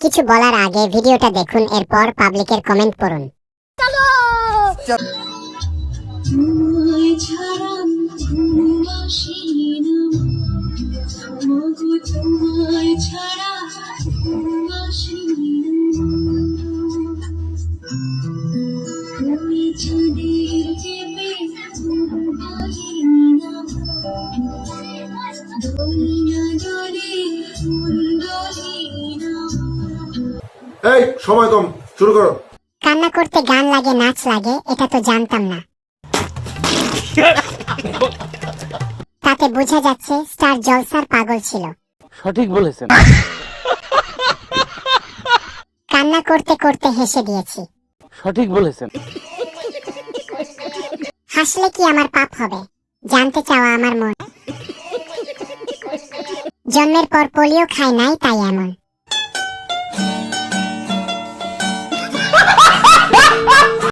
কিছু বলার আগে ভিডিওটা দেখুন, এরপর পাবলিকের কমেন্ট পড়ুন। এই সময় কম, শুরু করো। কান্না করতে গান লাগে, নাচ লাগে, এটা তো জানতাম না। তাতে বোঝা যাচ্ছে স্টার জলসার পাগল ছিল। সঠিক বলেছেন। কান্না করতে করতে হেসে দিয়েছি। সঠিক বলেছেন। হাসলে কি আমার পাপ হবে? জানতে চাওয়া আমার মন। জন্মের পর পোলিও খাই নাই, তাই এমন।